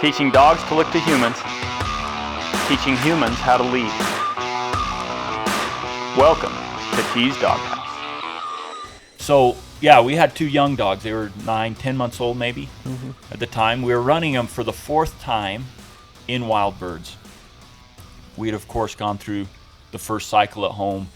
Teaching dogs to look to humans. Teaching humans how to lead. Welcome to T's Doghouse. So, yeah, we had 2 young dogs. They were 9, 10 months old maybe at the time. We were running them for the 4th time in wild birds. We had, of course, gone through the first cycle at home,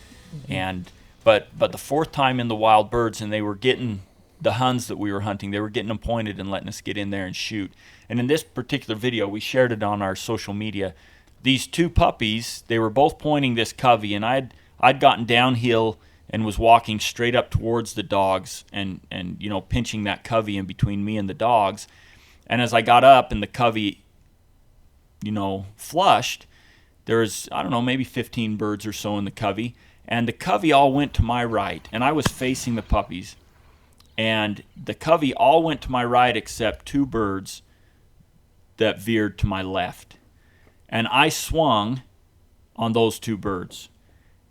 but the 4th time in the wild birds, and they were getting the Huns that we were hunting, they were getting them pointed and letting us get in there and shoot. And in this particular video, we shared it on our social media. These 2 puppies, they were both pointing this Covey, and I'd gotten downhill and was walking straight up towards the dogs and you know, pinching that Covey in between me and the dogs. And as I got up and the Covey, you know, flushed, there was, I don't know, maybe 15 birds or so in the Covey, and the Covey all went to my right, and I was facing the puppies. And the Covey all went to my right except 2 birds that veered to my left. And I swung on those 2 birds.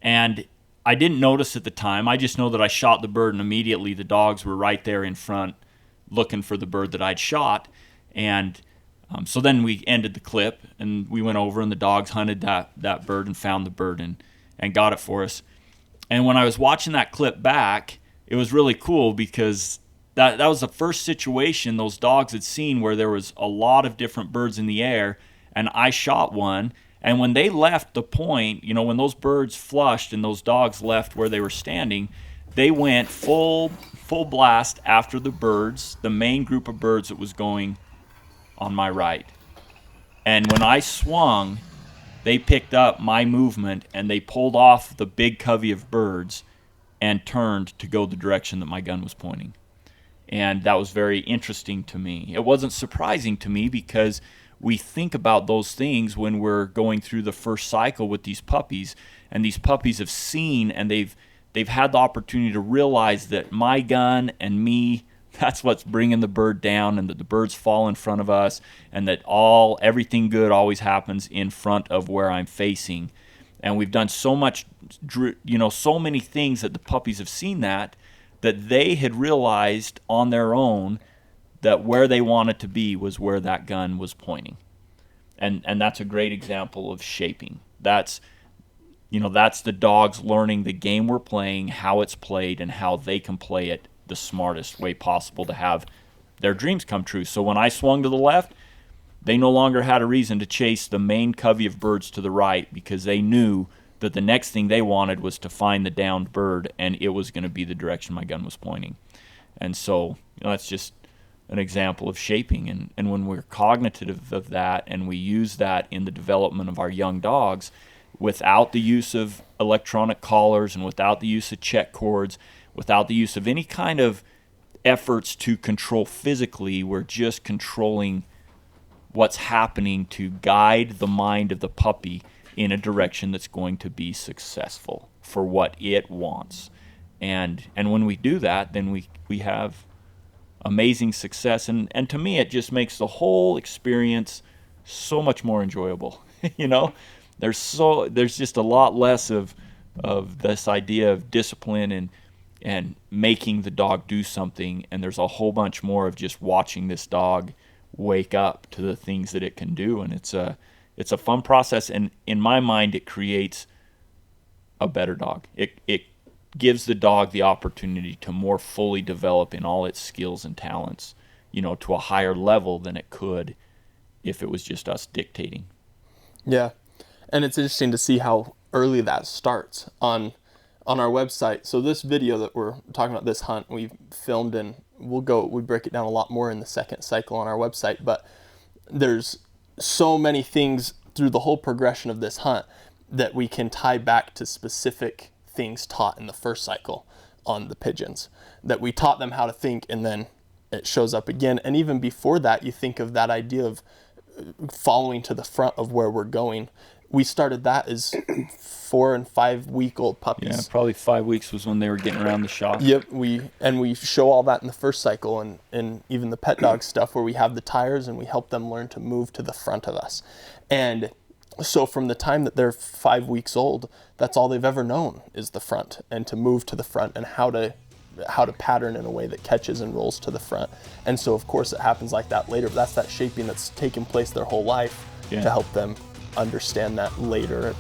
And I didn't notice at the time. I just know that I shot the bird, and immediately the dogs were right there in front looking for the bird that I'd shot. And so then we ended the clip, and we went over, and the dogs hunted that bird and found the bird and got it for us. And when I was watching that clip back, it was really cool because that was the first situation those dogs had seen where there was a lot of different birds in the air, and I shot one. And when they left the point, you know, when those birds flushed and those dogs left where they were standing, they went full blast after the birds, the main group of birds that was going on my right. And when I swung, they picked up my movement and they pulled off the big covey of birds and turned to go the direction that my gun was pointing. And that was very interesting to me. It wasn't surprising to me because we think about those things when we're going through the first cycle with these puppies, and these puppies have seen and they've had the opportunity to realize that my gun and me, that's what's bringing the bird down, and that the birds fall in front of us, and that everything good always happens in front of where I'm facing. And we've done so much, you know, so many things that the puppies have seen that they had realized on their own that where they wanted to be was where that gun was pointing. And that's a great example of shaping. That's the dogs learning the game we're playing, how it's played, and how they can play it the smartest way possible to have their dreams come true. So when I swung to the left, they no longer had a reason to chase the main covey of birds to the right, because they knew that the next thing they wanted was to find the downed bird, and it was going to be the direction my gun was pointing. And so, you know, that's just an example of shaping. And when we're cognitive of that and we use that in the development of our young dogs, without the use of electronic collars and without the use of check cords, without the use of any kind of efforts to control physically, we're just controlling what's happening to guide the mind of the puppy in a direction that's going to be successful for what it wants. And when we do that, then we have amazing success. And to me, it just makes the whole experience so much more enjoyable. You know, there's just a lot less of this idea of discipline and making the dog do something, and there's a whole bunch more of just watching this dog wake up to the things that it can do. And it's a fun process, and in my mind it creates a better dog. It gives the dog the opportunity to more fully develop in all its skills and talents, you know, to a higher level than it could if it was just us dictating. Yeah. And it's interesting to see how early that starts on our website. So this video that we're talking about, this hunt, we filmed, and we break it down a lot more in the second cycle on our website, but there's so many things through the whole progression of this hunt that we can tie back to specific things taught in the first cycle on the pigeons, that we taught them how to think, and then it shows up again. And even before that, you think of that idea of following to the front of where we're going. We started that as 4 and 5 week old puppies. Yeah, probably 5 weeks was when they were getting around the shop. Yep, we show all that in the first cycle, and even the pet dog stuff where we have the tires and we help them learn to move to the front of us. And so from the time that they're 5 weeks old, that's all they've ever known is the front, and to move to the front, and how to how to pattern in a way that catches and rolls to the front. And so of course it happens like that later, but that's that shaping that's taken place their whole life Yeah. to help them understand that later